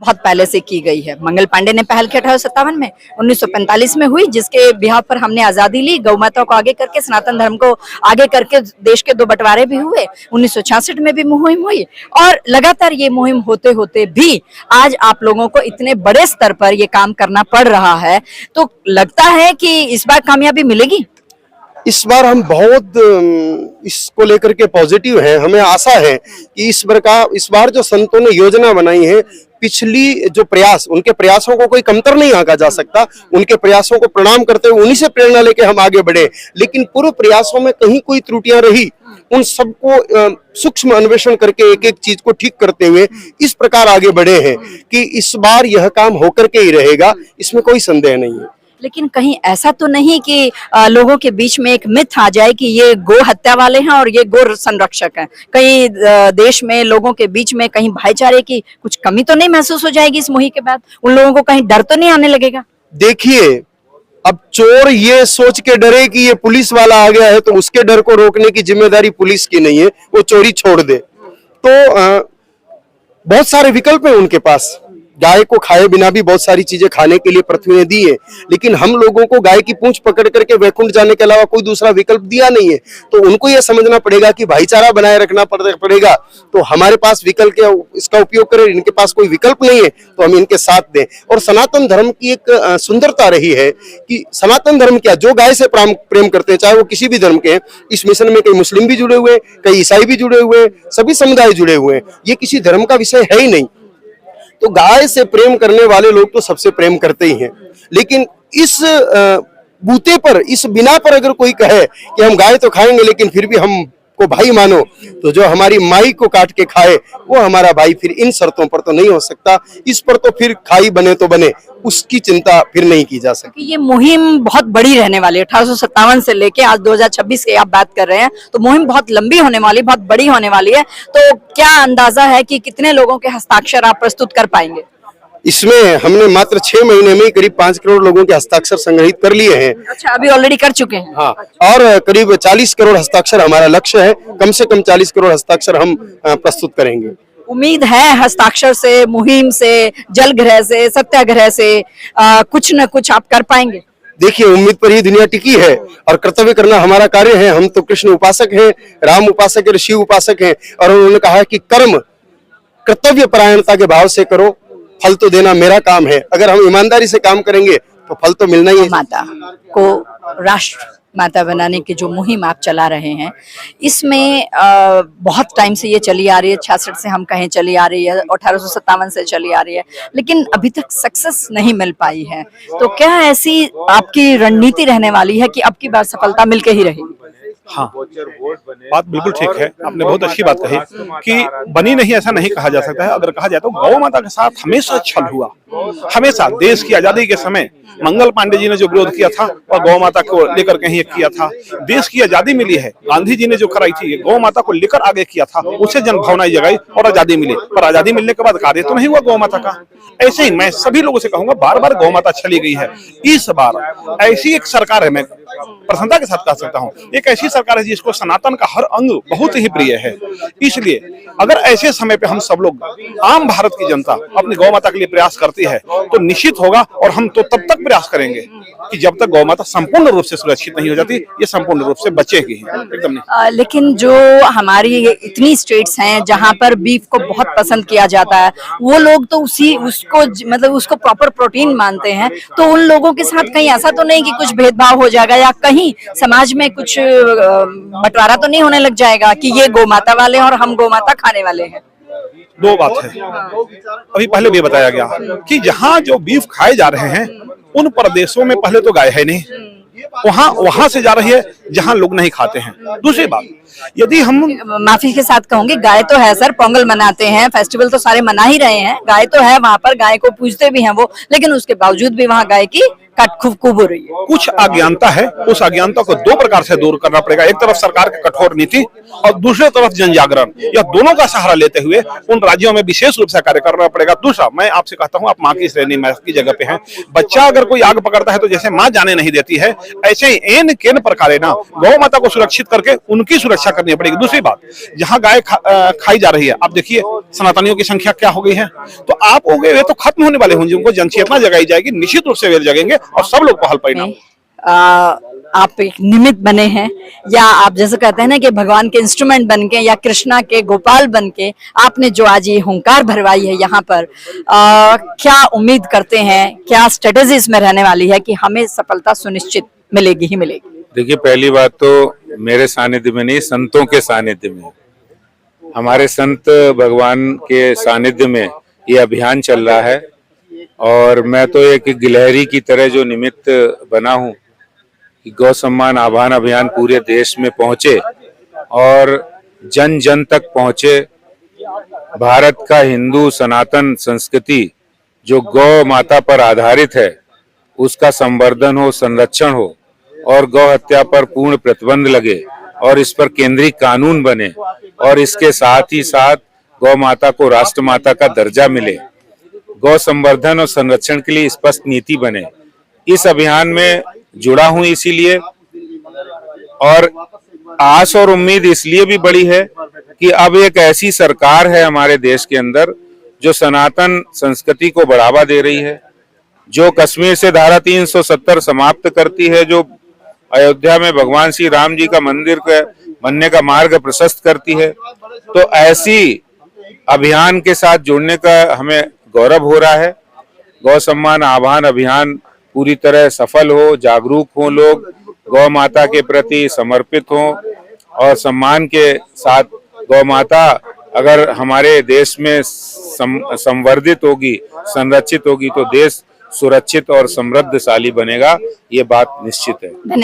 बहुत पहले से की गई है। मंगल पांडे ने पहल की 1857 में, 1945 में हुई, जिसके बिहाफ पर हमने आजादी ली, गौ माता को आगे करके, सनातन धर्म को आगे करके देश के 2 बंटवारे भी हुए। 1966 में भी मुहिम हुई और लगातार ये मुहिम होते होते भी आज आप लोगों को इतने बड़े स्तर पर ये काम करना पड़ रहा है, तो लगता है कि इस बार कामयाबी मिलेगी। इस बार हम बहुत इसको लेकर के पॉजिटिव हैं। हमें आशा है कि इस बार जो संतों ने योजना बनाई है, पिछली जो प्रयास, उनके प्रयासों को कोई कमतर नहीं आंका जा सकता। उनके प्रयासों को प्रणाम करते हुए उन्हीं से प्रेरणा लेके हम आगे बढ़े, लेकिन पूर्व प्रयासों में कहीं कोई त्रुटियां रही, उन सबको सूक्ष्म अन्वेषण करके एक एक चीज को ठीक करते हुए इस प्रकार आगे बढ़े हैं कि इस बार यह काम होकर के ही रहेगा, इसमें कोई संदेह नहीं है। लेकिन कहीं ऐसा तो नहीं कि लोगों के बीच में एक मिथ आ जाए कि ये गो हत्या वाले हैं और ये गो संरक्षक हैं। कहीं देश में लोगों के बीच में कहीं भाईचारे की कुछ कमी तो नहीं महसूस हो जाएगी इस मुहिम के बाद? उन लोगों को कहीं डर तो नहीं आने लगेगा? देखिए, अब चोर ये सोच के डरे कि ये पुलिस वाला आ गया है तो उसके डर को रोकने की जिम्मेदारी पुलिस की नहीं है, वो चोरी छोड़ दे। तो बहुत सारे विकल्प हैं उनके पास। गाय को खाए बिना भी बहुत सारी चीजें खाने के लिए पृथ्वी ने दी है, लेकिन हम लोगों को गाय की पूंछ पकड़ करके वैकुंठ जाने के अलावा कोई दूसरा विकल्प दिया नहीं है। तो उनको यह समझना पड़ेगा कि भाईचारा बनाए रखना पड़ेगा। तो हमारे पास विकल्प इसका उपयोग करें, इनके पास कोई विकल्प नहीं है तो हम इनके साथ दें। और सनातन धर्म की एक सुंदरता रही है कि सनातन धर्म क्या, जो गाय से प्रेम करते हैं, चाहे वो किसी भी धर्म के हैं, इस मिशन में कई मुस्लिम भी जुड़े हुए, कई ईसाई भी जुड़े हुए, सभी समुदाय जुड़े हुए हैं। ये किसी धर्म का विषय है ही नहीं। तो गाय से प्रेम करने वाले लोग तो सबसे प्रेम करते ही हैं, लेकिन इस बूते पर, इस बिना पर अगर कोई कहे कि हम गाय तो खाएंगे लेकिन फिर भी हम को भाई मानो, तो जो हमारी माई को काट के खाए वो हमारा भाई, फिर इन शर्तों पर तो नहीं हो सकता। इस पर तो फिर खाई बने तो बने, उसकी चिंता फिर नहीं की जा सकती। ये मुहिम बहुत बड़ी रहने वाली है। 1857 से लेके आज 2026 की आप बात कर रहे हैं, तो मुहिम बहुत लंबी होने वाली, बहुत बड़ी होने वाली है। तो क्या अंदाजा है कि कितने लोगों के हस्ताक्षर आप प्रस्तुत कर पाएंगे? इसमें हमने मात्र 6 महीने में करीब 5 करोड़ लोगों के हस्ताक्षर संग्रहित कर लिए हैं। अच्छा, अभी ऑलरेडी कर चुके हैं? हाँ, और करीब 40 करोड़ हस्ताक्षर हमारा लक्ष्य है। कम से कम 40 करोड़ हस्ताक्षर हम प्रस्तुत करेंगे। उम्मीद है हस्ताक्षर से, मुहिम से, जलग्रह से, सत्याग्रह से कुछ न कुछ आप कर पाएंगे? देखिए, उम्मीद पर ही दुनिया टिकी है और कर्तव्य करना हमारा कार्य है। हम तो कृष्ण उपासक हैं, राम उपासक है, शिव उपासक हैं, और उन्होंने कहा है कि कर्म कर्तव्य परायणता के भाव से करो, फल तो देना मेरा काम है। अगर हम ईमानदारी से काम करेंगे तो फल तो मिलना ही है। माता को राष्ट्र माता बनाने की जो मुहिम आप चला रहे हैं, इसमें बहुत टाइम से ये चली आ रही है, 66 से हम कहें चली आ रही है, 1857 से चली आ रही है, लेकिन अभी तक सक्सेस नहीं मिल पाई है। तो क्या ऐसी आपकी रणनीति रहने वाली है कि अब की बार सफलता मिलके ही रहेगी? हाँ, बात बिल्कुल ठीक है। आपने बहुत अच्छी बात कही कि बनी नहीं, ऐसा नहीं कहा जा सकता है। अगर कहा जाए तो गौ माता के साथ हमेशा छल हुआ। हमेशा देश की आजादी के समय मंगल पांडे जी ने जो विरोध किया था और गौ माता को लेकर कहीं एक किया था। देश की आजादी मिली है, गांधी जी ने जो कराई थी, गौ माता को लेकर आगे किया था, उससे जनभावनाएं जगाई और आजादी मिली। पर आजादी मिलने के बाद कार्य तो नहीं हुआ गौ माता का। ऐसे ही मैं सभी लोगों से कहूंगा, बार बार गौ माता चली गई है। इस बार ऐसी एक सरकार है, मैं प्रसन्नता के साथ कह सकता हूँ, एक ऐसी सरकार है जिसको सनातन का हर अंग बहुत ही प्रिय है। इसलिए अगर ऐसे समय पे हम सब लोग, आम भारत की जनता अपनी गौ माता के लिए प्रयास करती है तो निश्चित होगा, और हम तो तब तक प्रयास करेंगे कि जब तक गौ माता संपूर्ण रूप से सुरक्षित नहीं हो जाती, ये संपूर्ण रूप से बचेगी एकदम नहीं। लेकिन जो हमारी इतनी स्टेट्स हैं जहां पर बीफ को बहुत पसंद किया जाता है, वो लोग तो उसको प्रॉपर प्रोटीन मानते हैं। तो उन लोगों के साथ कहीं ऐसा तो नहीं कि कुछ भेदभाव हो जाएगा या कहीं समाज में कुछ बंटवारा तो नहीं होने लग जाएगा कि ये गौ माता वाले और हम गौ माता खाने वाले हैं? दो बात है। अभी पहले भी बताया गया कि जहाँ जो बीफ खाए जा रहे हैं उन प्रदेशों में पहले तो गाय है नहीं, वहां से जा रही है जहां लोग नहीं खाते हैं। दूसरी बात, यदि हम माफी के साथ कहूंगी, गाय तो है सर, पोंगल मनाते हैं, फेस्टिवल तो सारे मना ही रहे हैं, गाय तो है वहां पर, गाय को पूजते भी हैं वो, लेकिन उसके बावजूद भी वहां गाय की खूब हो रही है। कुछ अज्ञानता है, उस अज्ञानता को दो प्रकार से दूर करना पड़ेगा। एक तरफ सरकार की कठोर नीति और दूसरी तरफ जन जागरण, यह दोनों का सहारा लेते हुए उन राज्यों में विशेष रूप से कार्य करना पड़ेगा। दूसरा, मैं आपसे कहता हूं, आप मां की श्रेणी में की जगह पे हैं, बच्चा अगर कोई आग पकड़ता है तो जैसे मां जाने नहीं देती है, ऐसे ही एन केन प्रकार ना गौ माता को सुरक्षित करके उनकी सुरक्षा करनी पड़ेगी। दूसरी बात, जहां गाय खाई जा रही है, आप देखिए सनातनियों की संख्या क्या हो गई है, तो आप हो गए वे तो खत्म होने वाले होंगे, उनको जनचेतना जगाई जाएगी, निश्चित रूप से वे जगेंगे और सब लोग पहल परिणाम। आप एक निमित्त बने हैं, या आप जैसे कहते हैं ना कि भगवान के इंस्ट्रूमेंट बन के या कृष्णा के गोपाल बन के आपने जो आज ये हुंकार भरवाई है यहाँ पर, क्या उम्मीद करते हैं, क्या स्ट्रेटेजी इसमें रहने वाली है कि हमें सफलता सुनिश्चित मिलेगी ही मिलेगी? देखिए, पहली बात तो मेरे सानिध्य में नहीं, संतों के सानिध्य में, हमारे संत भगवान के सानिध्य में ये अभियान चल रहा है। और मैं तो एक गिलहरी की तरह जो निमित्त बना हूँ कि गौ सम्मान आह्वान अभियान पूरे देश में पहुंचे और जन जन तक पहुंचे। भारत का हिंदू सनातन संस्कृति जो गौ माता पर आधारित है, उसका संवर्धन हो, संरक्षण हो और गौ हत्या पर पूर्ण प्रतिबंध लगे और इस पर केंद्रीय कानून बने और इसके साथ ही साथ गौ माता को राष्ट्र माता का दर्जा मिले, गौ संवर्धन और संरक्षण के लिए स्पष्ट नीति बने। इस अभियान में जुड़ा हूं इसीलिए, और आस और उम्मीद इसलिए भी बड़ी है कि अब एक ऐसी सरकार है हमारे देश के अंदर जो सनातन संस्कृति को बढ़ावा दे रही है, जो कश्मीर से धारा 370 समाप्त करती है, जो अयोध्या में भगवान श्री राम जी का मंदिर के बनने का मार्ग प्रशस्त करती है। तो ऐसी अभियान के साथ जुड़ने का हमें गौरव हो रहा है। गौ सम्मान आह्वान अभियान पूरी तरह सफल हो, जागरूक हो लोग, गौ माता के प्रति समर्पित हो और सम्मान के साथ गौ माता अगर हमारे देश में संवर्धित होगी, संरक्षित होगी, तो देश सुरक्षित और समृद्धशाली बनेगा, ये बात निश्चित है। धन्यवाद।